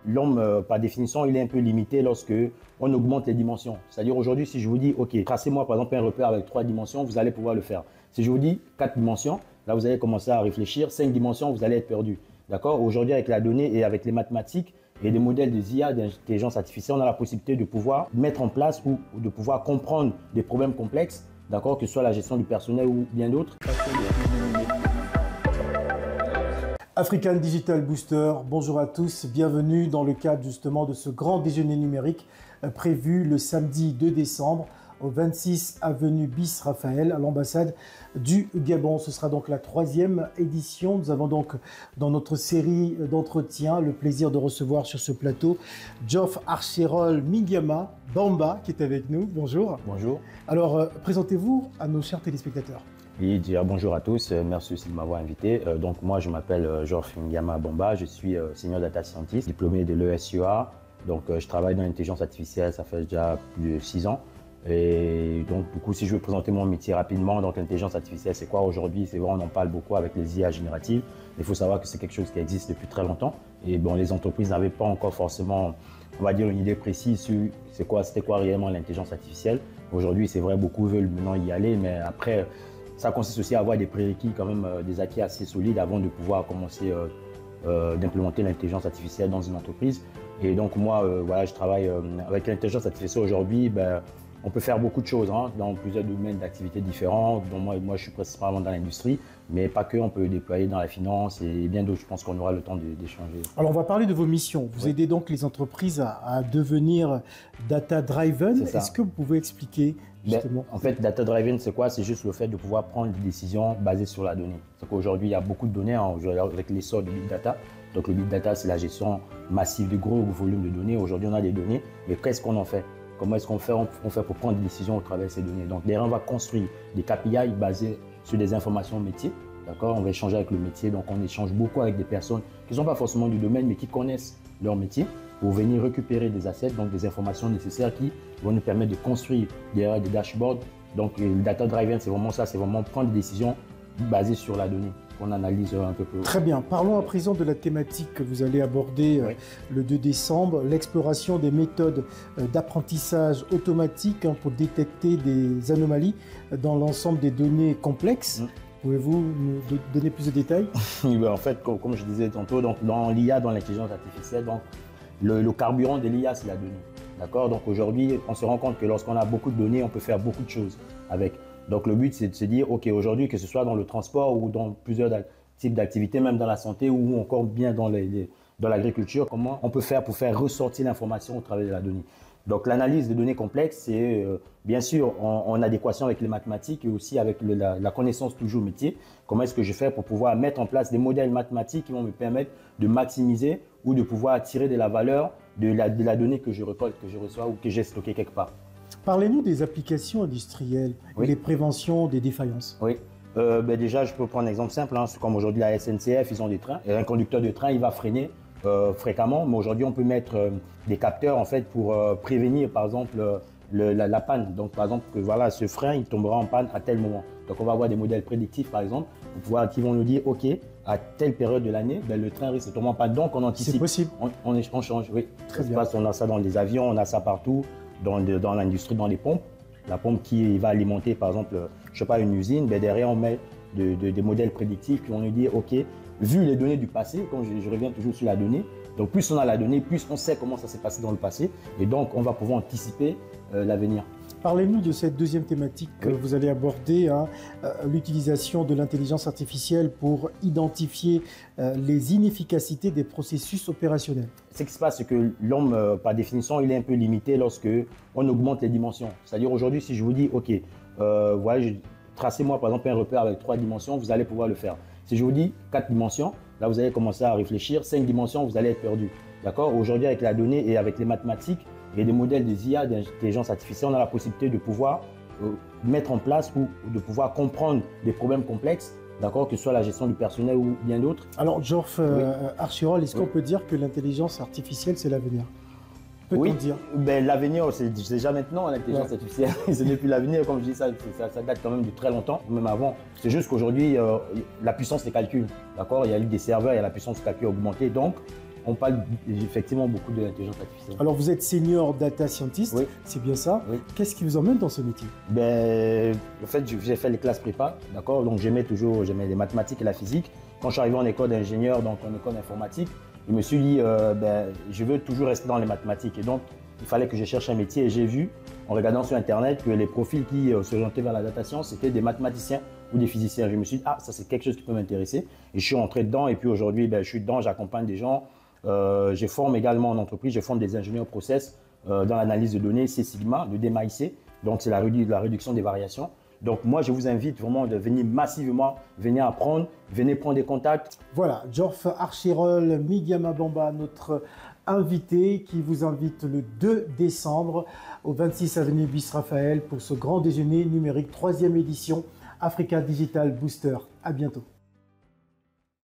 l'homme, par définition, il est un peu limité lorsque on augmente les dimensions. C'est-à-dire aujourd'hui, si je vous dis, OK, tracez-moi par exemple un repère avec 3 dimensions, vous allez pouvoir le faire. Si je vous dis 4 dimensions, là, vous allez commencer à réfléchir. 5 dimensions, vous allez être perdu. D'accord? Aujourd'hui, avec la donnée et avec les mathématiques et des modèles des IA, d'intelligence artificielle, on a la possibilité de pouvoir mettre en place ou de pouvoir comprendre des problèmes complexes, d'accord, que ce soit la gestion du personnel ou bien d'autres. African Digital Booster, bonjour à tous, bienvenue dans le cadre justement de ce grand déjeuner numérique prévu le samedi 2 décembre au 26 avenue Bis Raphaël à l'ambassade du Gabon. Ce sera donc la 3e édition. Nous avons donc dans notre série d'entretiens le plaisir de recevoir sur ce plateau Geoff Archerol Mingama Bamba qui est avec nous. Bonjour. Bonjour. Alors présentez-vous à nos chers téléspectateurs. Oui, dire bonjour à tous, merci aussi de m'avoir invité. Donc moi je m'appelle Geoff Mingama Bamba, je suis senior data scientist, diplômé de l'ESUA. Donc je travaille dans l'intelligence artificielle, ça fait déjà plus de 6 ans. Et donc du coup si je veux présenter mon métier rapidement, donc l'intelligence artificielle c'est quoi aujourd'hui? C'est vrai, on en parle beaucoup avec les IA génératives. Il faut savoir que c'est quelque chose qui existe depuis très longtemps. Et bon, les entreprises n'avaient pas encore forcément, on va dire, une idée précise sur c'était quoi réellement l'intelligence artificielle. Aujourd'hui c'est vrai, beaucoup veulent maintenant y aller, mais après ça consiste aussi à avoir des prérequis, quand même des acquis assez solides avant de pouvoir commencer d'implémenter l'intelligence artificielle dans une entreprise. Et donc moi, voilà, je travaille avec l'intelligence artificielle aujourd'hui. On peut faire beaucoup de choses dans plusieurs domaines d'activités différents. Donc moi, je suis principalement dans l'industrie, mais pas que. On peut déployer dans la finance et bien d'autres. Je pense qu'on aura le temps d'échanger. Alors, on va parler de vos missions. Vous aidez donc les entreprises à devenir data-driven. Est-ce que vous pouvez expliquer justement? En fait, data-driven, c'est quoi? C'est juste le fait de pouvoir prendre des décisions basées sur la donnée. C'est qu'aujourd'hui, il y a beaucoup de données avec l'essor du big data. Donc, le big data, c'est la gestion massive de gros volumes de données. Aujourd'hui, on a des données, mais qu'est-ce qu'on en fait? Comment est-ce qu'on fait pour prendre des décisions au travers de ces données? Donc, derrière, on va construire des KPI basés sur des informations métiers. D'accord? On va échanger avec le métier. Donc, on échange beaucoup avec des personnes qui ne sont pas forcément du domaine, mais qui connaissent leur métier pour venir récupérer des assets, donc des informations nécessaires qui vont nous permettre de construire derrière des dashboards. Donc, le data driven, c'est vraiment ça. C'est vraiment prendre des décisions basées sur la donnée qu'on analyse un peu plus. Très bien. Parlons à présent de la thématique que vous allez aborder le 2 décembre, l'exploration des méthodes d'apprentissage automatique pour détecter des anomalies dans l'ensemble des données complexes. Pouvez-vous nous donner plus de détails? En fait, comme je disais tantôt, donc dans l'IA, dans l'intelligence artificielle, donc le carburant de l'IA, c'est la donnée. D'accord? Donc aujourd'hui, on se rend compte que lorsqu'on a beaucoup de données, on peut faire beaucoup de choses avec. Donc le but, c'est de se dire, OK, aujourd'hui, que ce soit dans le transport ou dans plusieurs types d'activités, même dans la santé ou encore bien dans l'agriculture, comment on peut faire pour faire ressortir l'information au travers de la donnée. Donc l'analyse de données complexes, c'est bien sûr en adéquation avec les mathématiques et aussi avec la connaissance toujours métier. Comment est-ce que je fais pour pouvoir mettre en place des modèles mathématiques qui vont me permettre de maximiser ou de pouvoir tirer de la valeur de la donnée que je récolte, que je reçois ou que j'ai stockée quelque part. Parlez-nous des applications industrielles et les préventions des défaillances. Oui. Déjà, je peux prendre un exemple simple. Comme aujourd'hui, la SNCF, ils ont des trains. Et un conducteur de train, il va freiner fréquemment. Mais aujourd'hui, on peut mettre des capteurs en fait, pour prévenir, par exemple, la panne. Donc, par exemple, que voilà, ce frein, il tombera en panne à tel moment. Donc, on va avoir des modèles prédictifs, par exemple, qui vont nous dire, OK, à telle période de l'année, le train risque de tomber en panne. Donc, on anticipe. C'est possible. On change, oui. Très bien. On a ça dans les avions, on a ça partout. Dans l'industrie, dans les pompes. La pompe qui va alimenter, par exemple, je sais pas, une usine, derrière, on met des modèles prédictifs qui vont nous dire, OK, vu les données du passé, comme je reviens toujours sur la donnée, donc plus on a la donnée, plus on sait comment ça s'est passé dans le passé, et donc on va pouvoir anticiper l'avenir. Parlez-nous de cette deuxième thématique que vous allez aborder, l'utilisation de l'intelligence artificielle pour identifier les inefficacités des processus opérationnels. Ce qui se passe, c'est que l'homme, par définition, il est un peu limité lorsque on augmente les dimensions. C'est-à-dire aujourd'hui, si je vous dis, OK, voilà, tracez-moi par exemple un repère avec 3 dimensions, vous allez pouvoir le faire. Si je vous dis 4 dimensions, là vous allez commencer à réfléchir. 5 dimensions, vous allez être perdu. D'accord? Aujourd'hui, avec la donnée et avec les mathématiques et des modèles des IA, d'intelligence artificielle, on a la possibilité de pouvoir mettre en place ou de pouvoir comprendre des problèmes complexes, d'accord, que ce soit la gestion du personnel ou bien d'autres. Alors, Geoff Archerol, est-ce qu'on peut dire que l'intelligence artificielle, c'est l'avenir? Peut-on dire? L'avenir, c'est déjà maintenant, l'intelligence artificielle. Ce n'est plus l'avenir, comme je dis, ça date quand même de très longtemps, même avant. C'est juste qu'aujourd'hui, la puissance des calculs, d'accord, il y a eu des serveurs, il y a la puissance de calcul augmentée, donc on parle effectivement beaucoup de l'intelligence artificielle. Alors, vous êtes senior data scientist, Oui. c'est bien ça. Oui. Qu'est-ce qui vous emmène dans ce métier? Ben, en fait, j'ai fait les classes prépa, d'accord? Donc, j'aimais les mathématiques et la physique. Quand je suis arrivé en école d'ingénieur, donc en école d'informatique, je me suis dit, je veux toujours rester dans les mathématiques. Et donc, il fallait que je cherche un métier. Et j'ai vu, en regardant sur Internet, que les profils qui s'orientaient vers la data science, c'était des mathématiciens ou des physiciens. Je me suis dit, ça c'est quelque chose qui peut m'intéresser. Et je suis rentré dedans. Et puis aujourd'hui, je suis dedans, j'accompagne des gens. Je forme également en entreprise, je forme des ingénieurs process dans l'analyse de données, Six Sigma, le DMAIC. Donc, c'est la réduction des variations. Donc, moi, je vous invite vraiment de venir massivement, venir apprendre, venir prendre des contacts. Voilà, Geoff Archirol Migama Bamba, notre invité qui vous invite le 2 décembre au 26 avenue Bis Raphaël pour ce grand déjeuner numérique, 3e édition Africa Digital Booster. À bientôt.